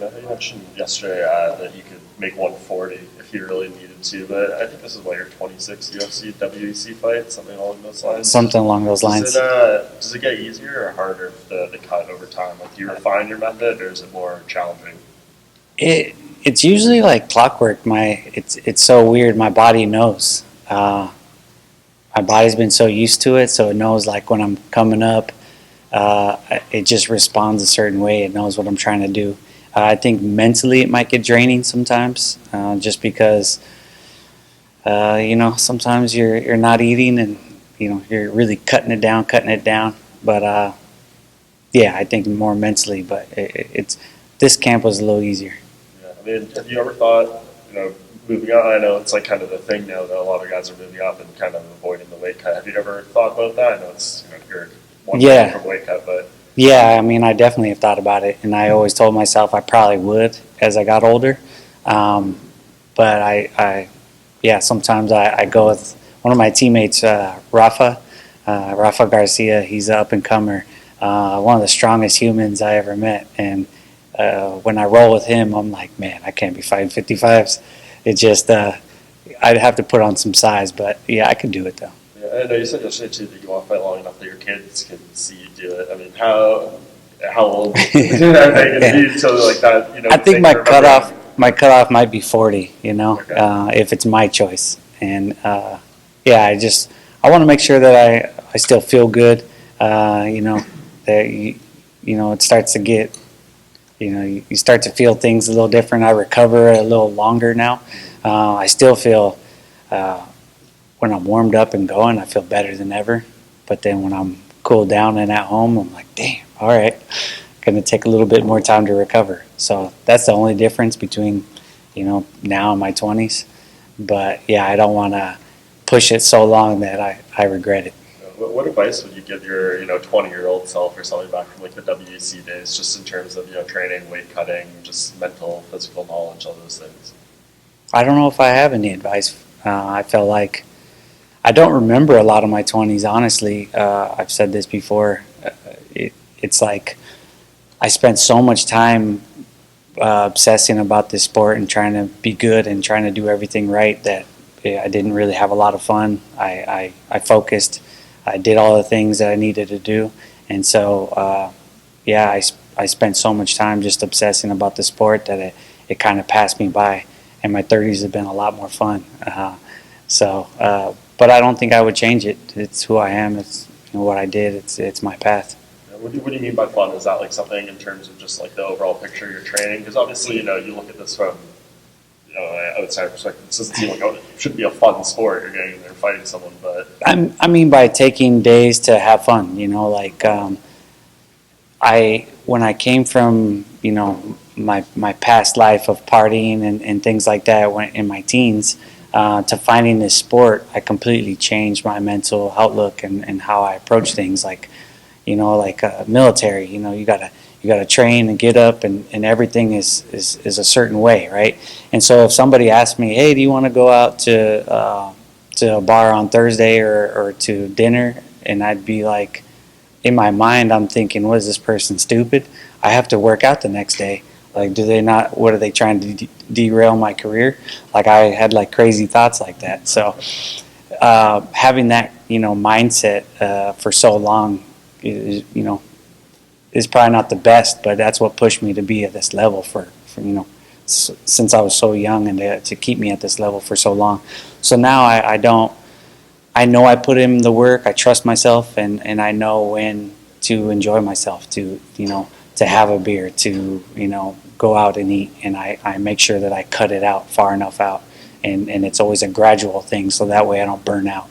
know you mentioned yesterday that you could make 140 if you really needed to, but I think this is what your 26th UFC WEC fight, something along those lines. Something along those lines. Does it get easier or harder with the cut over time? Like, do you refine your method, or is it more challenging? It's usually like clockwork. It's so weird. My body knows. My body's been so used to it, so it knows like when I'm coming up, it just responds a certain way. It knows what I'm trying to do. I think mentally it might get draining sometimes, just because sometimes you're not eating and you're really cutting it down. But yeah, I think more mentally. But it's this camp was a little easier. Yeah, I mean, have you ever thought, moving on? I know it's like kind of the thing now that a lot of guys are moving up and kind of avoiding the weight cut. Have you ever thought about that? I know it's you're one from weight cut, but yeah, I mean, I definitely have thought about it, and I always told myself I probably would as I got older. But sometimes I go with one of my teammates, Rafa Garcia. He's an up and comer, one of the strongest humans I ever met, and when I roll with him, I'm like, man, I can't be fighting 55s. It just I'd have to put on some size, but yeah, I could do it though. I know you said yesterday too that you want to fight long enough that your kids can see you do it. I mean, how old are they going to be until like that? I think my cutoff might be 40. Okay. If it's my choice, and I want to make sure that I still feel good. That it starts to get, you start to feel things a little different. I recover a little longer now. I still feel. When I'm warmed up and going, I feel better than ever. But then when I'm cooled down and at home, I'm like, damn, all right, going to take a little bit more time to recover. So that's the only difference between, now and my 20s. But yeah, I don't want to push it so long that I regret it. What advice would you give your 20-year-old self or something back from like the WEC days, just in terms of training, weight cutting, just mental, physical knowledge, all those things? I don't know if I have any advice. I felt like I don't remember a lot of my 20s, honestly. I've said this before. It's like I spent so much time obsessing about this sport and trying to be good and trying to do everything right that I didn't really have a lot of fun. I focused. I did all the things that I needed to do. And so, I spent so much time just obsessing about the sport that it kind of passed me by. And my 30s have been a lot more fun. But I don't think I would change it. It's who I am. It's what I did. It's my path. What do you mean by fun? Is that like something in terms of just like the overall picture of your training? Because obviously, you look at this from outside perspective. It doesn't seem like it should be a fun sport. You're getting in there fighting someone, but I mean by taking days to have fun. When I came from my past life of partying and things like that in my teens. To finding this sport, I completely changed my mental outlook and how I approach things. Like military, you gotta train and get up, and everything is a certain way, right? And so if somebody asked me, hey, do you want to go out to a bar on Thursday or to dinner, and I'd be like, in my mind, I'm thinking, what is this person, stupid? I have to work out the next day. Like, what are they trying to derail my career? Like, I had like crazy thoughts like that. So having that, mindset for so long, is probably not the best, but that's what pushed me to be at this level for since I was so young, and to keep me at this level for so long. So now I know I put in the work, I trust myself, and I know when to enjoy myself, to have a beer, to go out and eat, and I make sure that I cut it out far enough out, and it's always a gradual thing, so that way I don't burn out.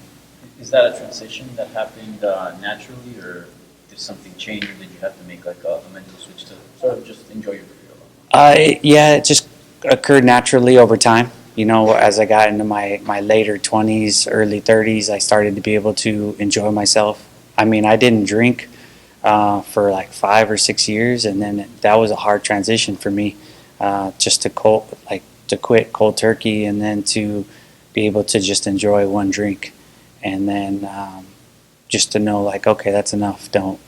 Is that a transition that happened naturally, or did something change, or did you have to make like a mental switch to sort of just enjoy your career? Yeah, it just occurred naturally over time. As I got into my later 20s, early 30s, I started to be able to enjoy myself. I mean, I didn't drink for like 5 or 6 years, and then that was a hard transition for me, just to quit cold turkey, and then to be able to just enjoy one drink, and then just to know like, okay, that's enough. Don't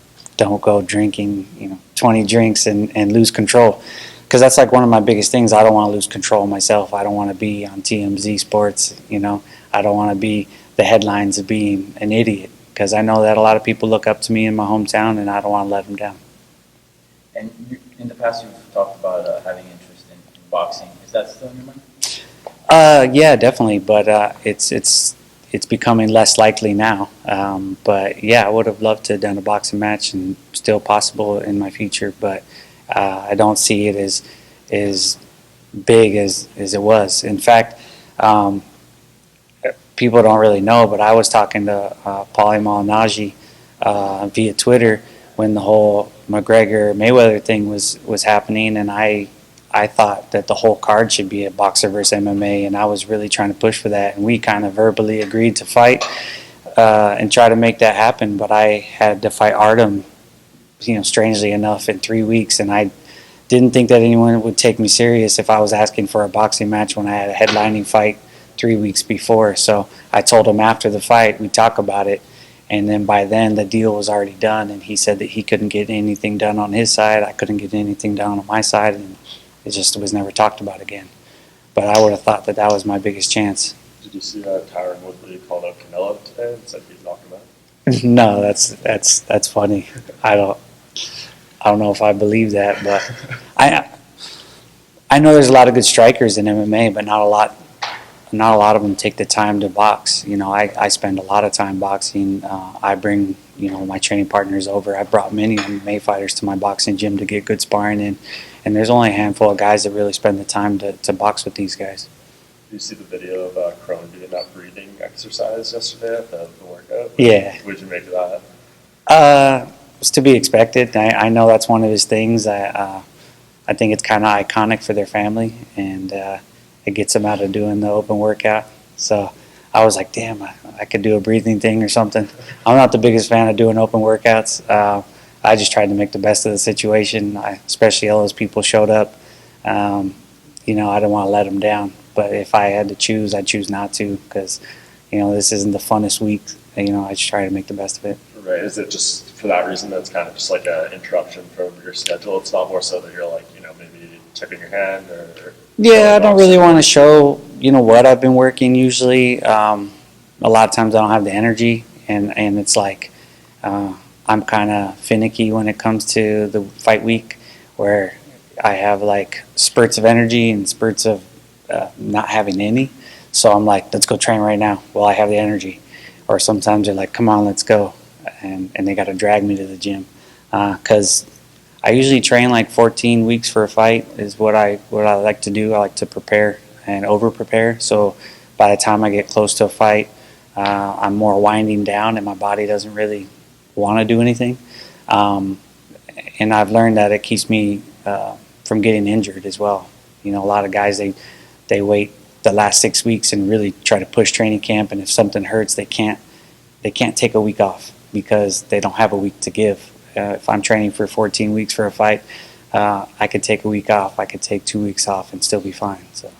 go drinking 20 drinks and lose control, because that's like one of my biggest things. I don't want to lose control of myself. I don't want to be on TMZ Sports. I don't want to be the headlines of being an idiot, because I know that a lot of people look up to me in my hometown, and I don't want to let them down. And in the past, you've talked about having interest in boxing. Is that still in your mind? Yeah, definitely, but it's becoming less likely now. But yeah, I would have loved to have done a boxing match, and still possible in my future. But I don't see it as big as it was. In fact, people don't really know, but I was talking to Paulie Malignaggi via Twitter when the whole McGregor-Mayweather thing was happening, and I thought that the whole card should be a boxer versus MMA, and I was really trying to push for that, and we kind of verbally agreed to fight and try to make that happen, but I had to fight Artem, strangely enough, in 3 weeks, and I didn't think that anyone would take me serious if I was asking for a boxing match when I had a headlining fight 3 weeks before. So I told him after the fight, we'd talk about it, and then by then the deal was already done, and he said that he couldn't get anything done on his side, I couldn't get anything done on my side, and it just was never talked about again. But I would have thought that was my biggest chance. Did you see Tyron Woodley called out Canelo today and said he'd knock him out? No, that's funny. I don't know if I believe that, but I know there's a lot of good strikers in MMA, but not a lot of them take the time to box. I spend a lot of time boxing. I bring my training partners over. I brought many MMA fighters to my boxing gym to get good sparring in, and there's only a handful of guys that really spend the time to box with these guys. Did you see the video of Crone doing that breathing exercise yesterday at the workout? Yeah. What did you make of that? It's to be expected. I know that's one of his things. I think it's kind of iconic for their family, and it gets them out of doing the open workout. So I was like, damn, I could do a breathing thing or something. I'm not the biggest fan of doing open workouts. I just tried to make the best of the situation, especially all those people showed up. I didn't want to let them down. But if I had to choose, I'd choose not to, because, this isn't the funnest week. I just try to make the best of it. Right. Is it just for that reason that's kind of just like an interruption from your schedule? It's not more so that you're like, maybe tipping your hand or... Yeah, I don't really want to show, what I've been working usually. A lot of times I don't have the energy, and it's like I'm kind of finicky when it comes to the fight week, where I have like spurts of energy and spurts of not having any. So I'm like, let's go train right now while I have the energy. Or sometimes they're like, come on, let's go. And they got to drag me to the gym. Because I usually train like 14 weeks for a fight is what I like to do. I like to prepare and over-prepare. So by the time I get close to a fight, I'm more winding down and my body doesn't really want to do anything. And I've learned that it keeps me from getting injured as well. A lot of guys, they wait the last 6 weeks and really try to push training camp, and if something hurts, they can't take a week off because they don't have a week to give. If I'm training for 14 weeks for a fight, I could take a week off. I could take 2 weeks off and still be fine. So.